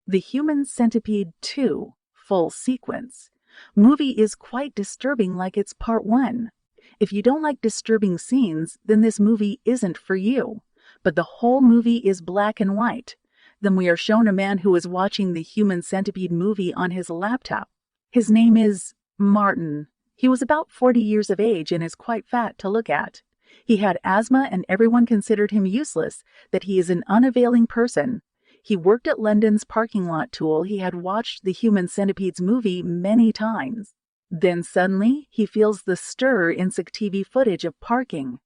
The Human Centipede 2, full sequence. Movie is quite disturbing like it's part 1. If you don't like disturbing scenes, then this movie isn't for you. But the whole movie is black and white. Then we are shown a man who is watching the Human Centipede movie on his laptop. His name is Martin. He was about 40 years of age and is quite fat to look at. He had asthma and everyone considered him useless, that he is an unavailing person. He worked at London's parking lot tool. He had watched the Human Centipedes movie many times. Then suddenly, he feels the stir in TV footage of parking.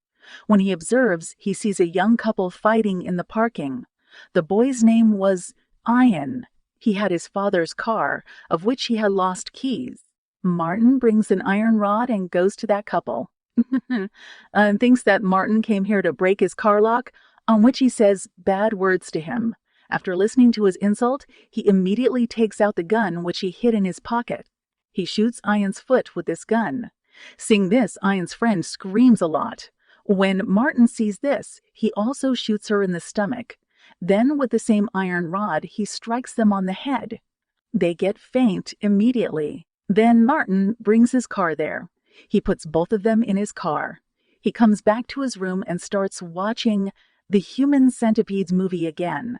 When he observes, he sees a young couple fighting in the parking. The boy's name was Ian. He had his father's car, of which he had lost keys. Martin brings an iron rod and goes to that couple. And thinks that Martin came here to break his car lock, on which he says bad words to him. After listening to his insult, he immediately takes out the gun which he hid in his pocket. He shoots Ian's foot with this gun. Seeing this, Ian's friend screams a lot. When Martin sees this, he also shoots her in the stomach. Then, with the same iron rod, he strikes them on the head. They get faint immediately. Then Martin brings his car there. He puts both of them in his car. He comes back to his room and starts watching the Human Centipedes movie again.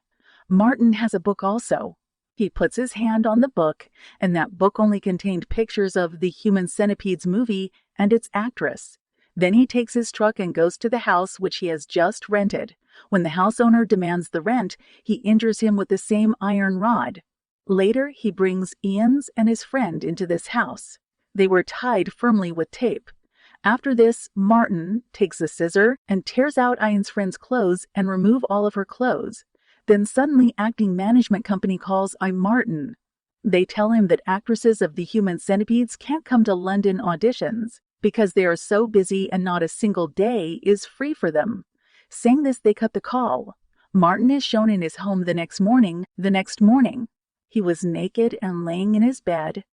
Martin has a book also. He puts his hand on the book, and that book only contained pictures of the Human Centipedes movie and its actress. Then he takes his truck and goes to the house which he has just rented. When the house owner demands the rent, he injures him with the same iron rod. Later, he brings Ian's and his friend into this house. They were tied firmly with tape. After this, Martin takes a scissor and tears out Ian's friend's clothes and remove all of her clothes. Then suddenly acting management company calls Martin. They tell him that actresses of the Human Centipedes can't come to London auditions because they are so busy and not a single day is free for them. Saying this, they cut the call. Martin is shown in his home the next morning. He was naked and laying in his bed.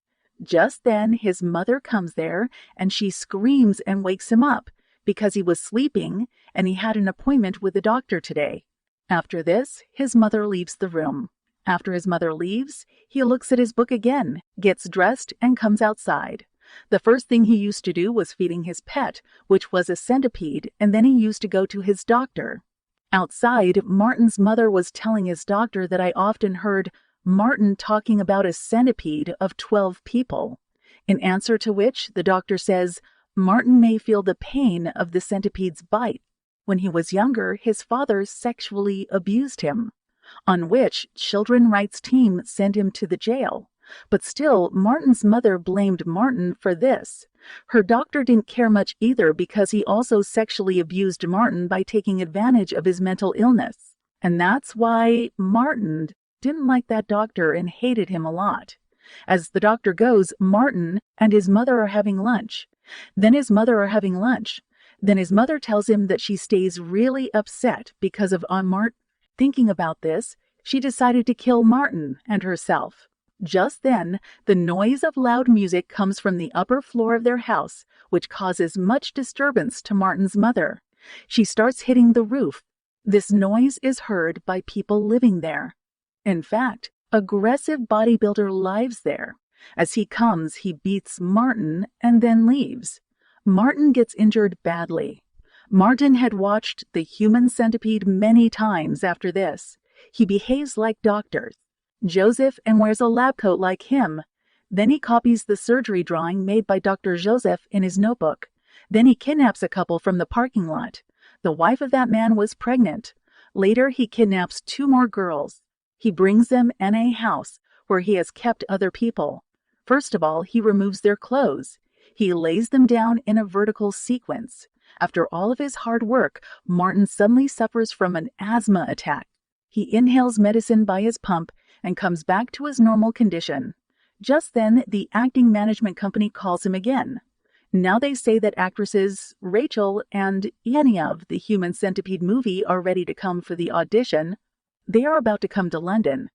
Just then his mother comes there and she screams and wakes him up because he was sleeping and he had an appointment with the doctor today. After this, his mother leaves the room. After his mother leaves, he looks at his book again, gets dressed, and comes outside. The first thing he used to do was feeding his pet, which was a centipede, and then he used to go to his doctor. Outside, Martin's mother was telling his doctor that I often heard Martin talking about a centipede of 12 people. In answer to which, the doctor says, Martin may feel the pain of the centipede's bite. When he was younger, his father sexually abused him, on which children's rights team sent him to the jail. But still, Martin's mother blamed Martin for this. Her doctor didn't care much either because he also sexually abused Martin by taking advantage of his mental illness. And that's why Martin didn't like that doctor and hated him a lot. As the doctor goes, Martin and his mother are having lunch. Then his mother tells him that she stays really upset because of Martin. Thinking about this, she decided to kill Martin and herself. Just then, the noise of loud music comes from the upper floor of their house, which causes much disturbance to Martin's mother. She starts hitting the roof. This noise is heard by people living there. In fact, aggressive bodybuilder lives there. As he comes, he beats Martin and then leaves. Martin gets injured badly. Martin had watched the Human Centipede many times after this. He behaves like doctors. Joseph and wears a lab coat like him. Then he copies the surgery drawing made by Dr. Joseph in his notebook. Then he kidnaps a couple from the parking lot. The wife of that man was pregnant. Later, he kidnaps 2 more girls. He brings them in a house where he has kept other people. First of all, he removes their clothes. He lays them down in a vertical sequence. After all of his hard work, Martin suddenly suffers from an asthma attack. He inhales medicine by his pump and comes back to his normal condition. Just then, the acting management company calls him again. Now they say that actresses Rachel and Yennie of the Human Centipede movie are ready to come for the audition. They are about to come to London.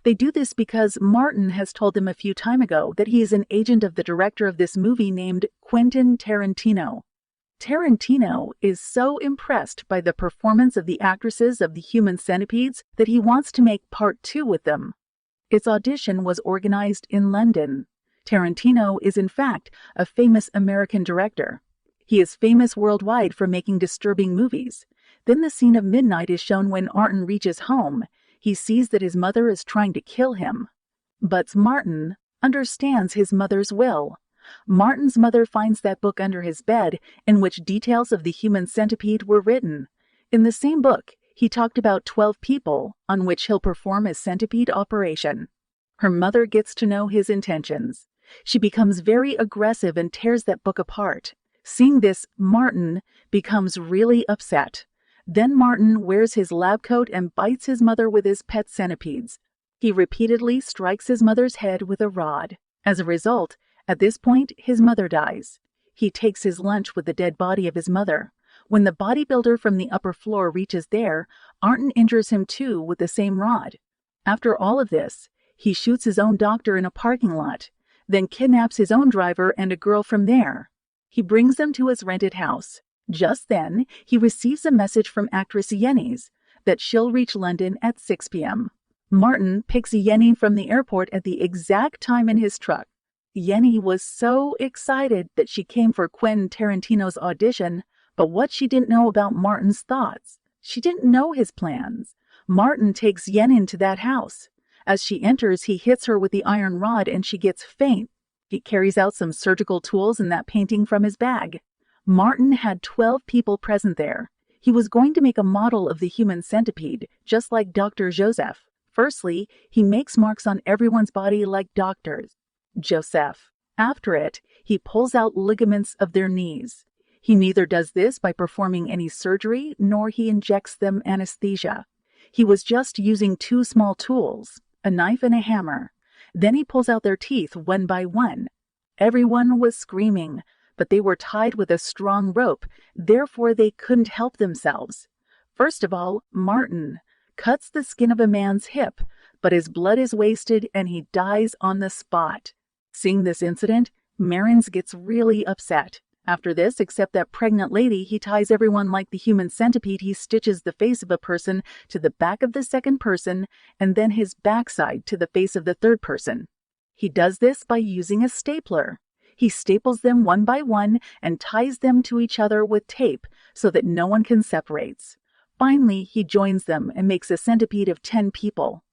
They do this because Martin has told them a few time ago that he is an agent of the director of this movie named Quentin Tarantino. Tarantino is so impressed by the performance of the actresses of the Human Centipedes that he wants to make part 2 with them. Its audition was organized in London. Tarantino is in fact a famous American director. He is famous worldwide for making disturbing movies. Then the scene of midnight is shown when Martin reaches home. He sees that his mother is trying to kill him. But Martin understands his mother's will. Martin's mother finds that book under his bed in which details of the human centipede were written. In the same book, he talked about 12 people on which he'll perform a centipede operation. Her mother gets to know his intentions. She becomes very aggressive and tears that book apart. Seeing this, Martin becomes really upset. Then Martin wears his lab coat and bites his mother with his pet centipedes. He repeatedly strikes his mother's head with a rod. As a result, at this point, his mother dies. He takes his lunch with the dead body of his mother. When the bodybuilder from the upper floor reaches there, Martin injures him too with the same rod. After all of this, he shoots his own doctor in a parking lot, then kidnaps his own driver and a girl from there. He brings them to his rented house. Just then, he receives a message from actress Yennie that she'll reach London at 6 p.m. Martin picks Yennie from the airport at the exact time in his truck. Yennie was so excited that she came for Quentin Tarantino's audition, but what she didn't know about Martin's thoughts. She didn't know his plans. Martin takes Yennie to that house. As she enters, he hits her with the iron rod and she gets faint. He carries out some surgical tools and that painting from his bag. Martin had 12 people present there. He was going to make a model of the human centipede, just like Dr. Joseph. Firstly, he makes marks on everyone's body like doctors. Joseph. After it, he pulls out ligaments of their knees. He neither does this by performing any surgery nor he injects them anesthesia. He was just using 2 small tools, a knife and a hammer. Then he pulls out their teeth one by one. Everyone was screaming, but they were tied with a strong rope, therefore they couldn't help themselves. First of all, Martin cuts the skin of a man's hip, but his blood is wasted and he dies on the spot. Seeing this incident, Marins gets really upset. After this, except that pregnant lady, he ties everyone like the human centipede. He stitches the face of a person to the back of the second person and then his backside to the face of the third person. He does this by using a stapler. He staples them one by one and ties them to each other with tape so that no one can separate. Finally, he joins them and makes a centipede of 10 people.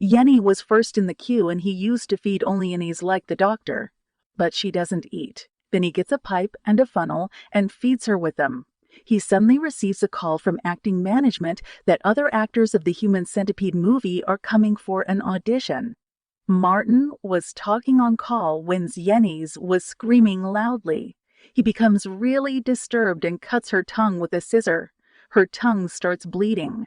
Yennie was first in the queue and he used to feed only Yennie's like the doctor. But she doesn't eat. Then he gets a pipe and a funnel and feeds her with them. He suddenly receives a call from acting management that other actors of the Human Centipede movie are coming for an audition. Martin was talking on call when Yennie was screaming loudly. He becomes really disturbed and cuts her tongue with a scissor. Her tongue starts bleeding.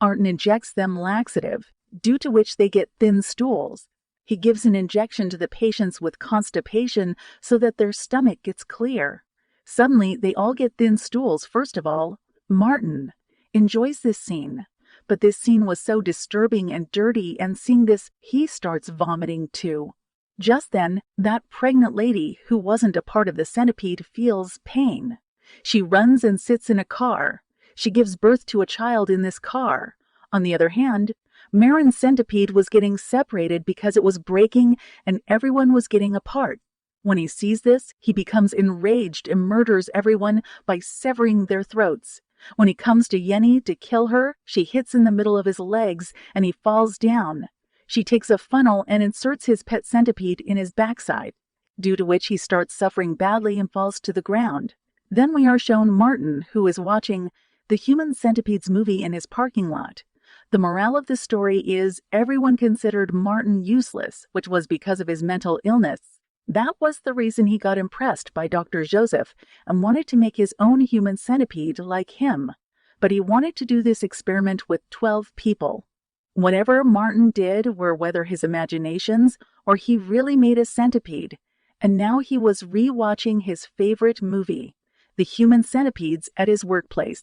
Martin injects them laxative, due to which they get thin stools. He gives an injection to the patients with constipation so that their stomach gets clear. Suddenly, they all get thin stools. First of all, Martin enjoys this scene. But this scene was so disturbing and dirty, and seeing this, he starts vomiting too. Just then, that pregnant lady, who wasn't a part of the centipede, feels pain. She runs and sits in a car. She gives birth to a child in this car. On the other hand, Marin's centipede was getting separated because it was breaking and everyone was getting apart. When he sees this, he becomes enraged and murders everyone by severing their throats. When he comes to Yennie to kill her, she hits in the middle of his legs and he falls down. She takes a funnel and inserts his pet centipede in his backside, due to which he starts suffering badly and falls to the ground. Then we are shown Martin, who is watching the Human Centipedes movie in his parking lot. The morale of the story is everyone considered Martin useless, which was because of his mental illness. That was the reason he got impressed by Dr. Joseph and wanted to make his own human centipede like him. But he wanted to do this experiment with 12 people. Whatever Martin did were whether his imaginations or he really made a centipede. And now he was re-watching his favorite movie, The Human Centipedes, at his workplace.